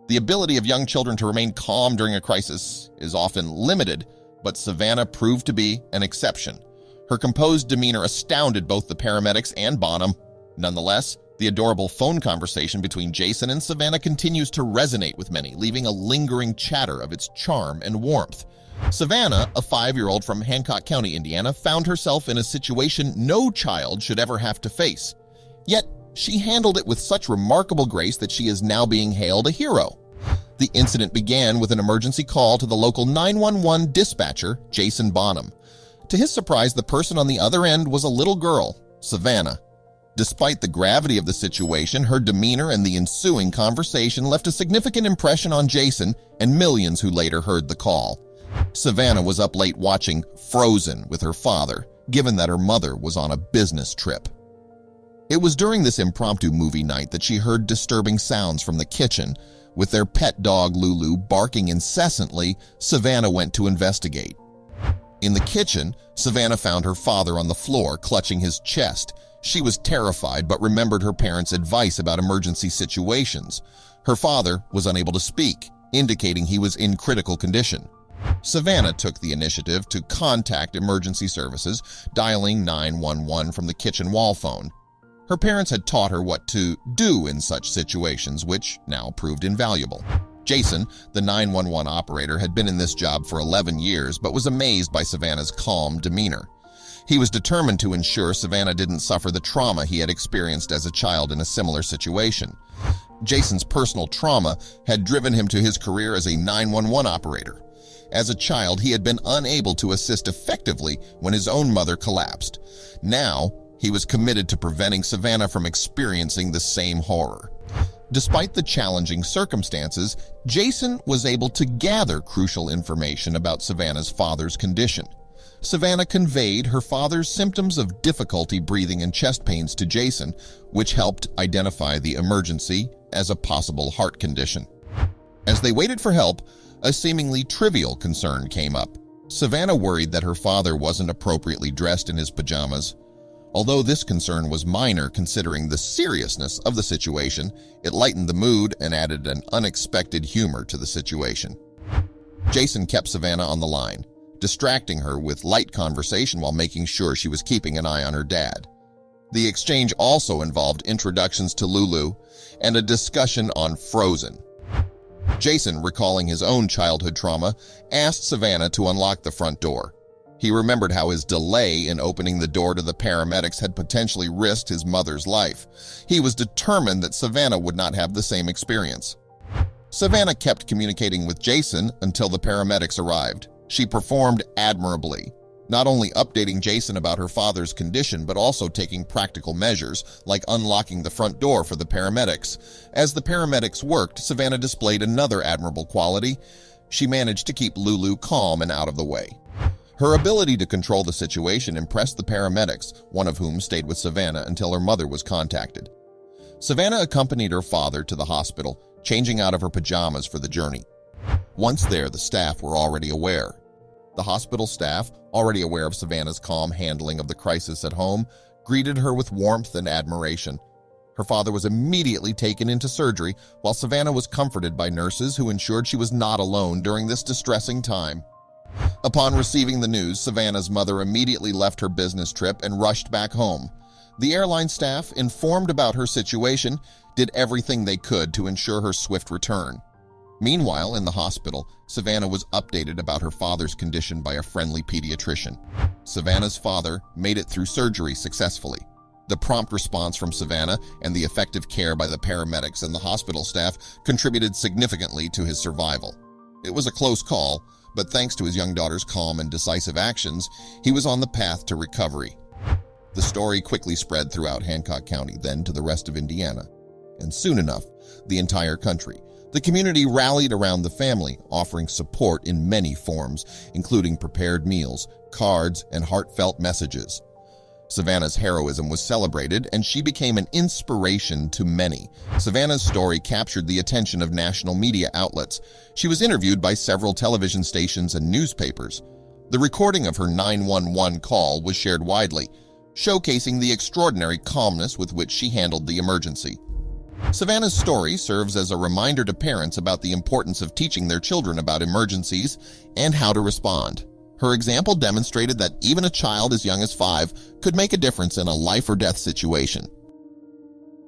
The ability of young children to remain calm during a crisis is often limited, but Savannah proved to be an exception. Her composed demeanor astounded both the paramedics and Bonham. Nonetheless, the adorable phone conversation between Jason and Savannah continues to resonate with many, leaving a lingering chatter of its charm and warmth. Savannah, a 5-year-old from Hancock County, Indiana, found herself in a situation no child should ever have to face. Yet, she handled it with such remarkable grace that she is now being hailed a hero. The incident began with an emergency call to the local 911 dispatcher, Jason Bonham. To his surprise, the person on the other end was a little girl, Savannah. Despite the gravity of the situation, her demeanor and the ensuing conversation left a significant impression on Jason and millions who later heard the call. Savannah was up late watching Frozen with her father, given that her mother was on a business trip. It was during this impromptu movie night that she heard disturbing sounds from the kitchen. With their pet dog Lulu barking incessantly, Savannah went to investigate. In the kitchen, Savannah found her father on the floor, clutching his chest. She was terrified but remembered her parents' advice about emergency situations. Her father was unable to speak, indicating he was in critical condition. Savannah took the initiative to contact emergency services, dialing 911 from the kitchen wall phone. Her parents had taught her what to do in such situations, which now proved invaluable. Jason, the 911 operator, had been in this job for 11 years but was amazed by Savannah's calm demeanor. He was determined to ensure Savannah didn't suffer the trauma he had experienced as a child in a similar situation. Jason's personal trauma had driven him to his career as a 911 operator. As a child, he had been unable to assist effectively when his own mother collapsed. Now, he was committed to preventing Savannah from experiencing the same horror. Despite the challenging circumstances, Jason was able to gather crucial information about Savannah's father's condition. Savannah conveyed her father's symptoms of difficulty breathing and chest pains to Jason, which helped identify the emergency as a possible heart condition. As they waited for help, a seemingly trivial concern came up. Savannah worried that her father wasn't appropriately dressed in his pajamas. Although this concern was minor considering the seriousness of the situation, it lightened the mood and added an unexpected humor to the situation. Jason kept Savannah on the line, distracting her with light conversation while making sure she was keeping an eye on her dad. The exchange also involved introductions to Lulu and a discussion on Frozen. Jason, recalling his own childhood trauma, asked Savannah to unlock the front door. He remembered how his delay in opening the door to the paramedics had potentially risked his mother's life. He was determined that Savannah would not have the same experience. Savannah kept communicating with Jason until the paramedics arrived. She performed admirably, not only updating Jason about her father's condition, but also taking practical measures, like unlocking the front door for the paramedics. As the paramedics worked, Savannah displayed another admirable quality. She managed to keep Lulu calm and out of the way. Her ability to control the situation impressed the paramedics, one of whom stayed with Savannah until her mother was contacted. Savannah accompanied her father to the hospital, changing out of her pajamas for the journey. Once there, the staff were already aware. The hospital staff, already aware of Savannah's calm handling of the crisis at home, greeted her with warmth and admiration. Her father was immediately taken into surgery, while Savannah was comforted by nurses who ensured she was not alone during this distressing time. Upon receiving the news, Savannah's mother immediately left her business trip and rushed back home. The airline staff, informed about her situation, did everything they could to ensure her swift return. Meanwhile, in the hospital, Savannah was updated about her father's condition by a friendly pediatrician. Savannah's father made it through surgery successfully. The prompt response from Savannah and the effective care by the paramedics and the hospital staff contributed significantly to his survival. It was a close call, but thanks to his young daughter's calm and decisive actions, he was on the path to recovery. The story quickly spread throughout Hancock County, then to the rest of Indiana, and soon enough, the entire country. The community rallied around the family, offering support in many forms, including prepared meals, cards, and heartfelt messages. Savannah's heroism was celebrated, and she became an inspiration to many. Savannah's story captured the attention of national media outlets. She was interviewed by several television stations and newspapers. The recording of her 911 call was shared widely, showcasing the extraordinary calmness with which she handled the emergency. Savannah's story serves as a reminder to parents about the importance of teaching their children about emergencies and how to respond. Her example demonstrated that even a child as young as 5 could make a difference in a life-or-death situation.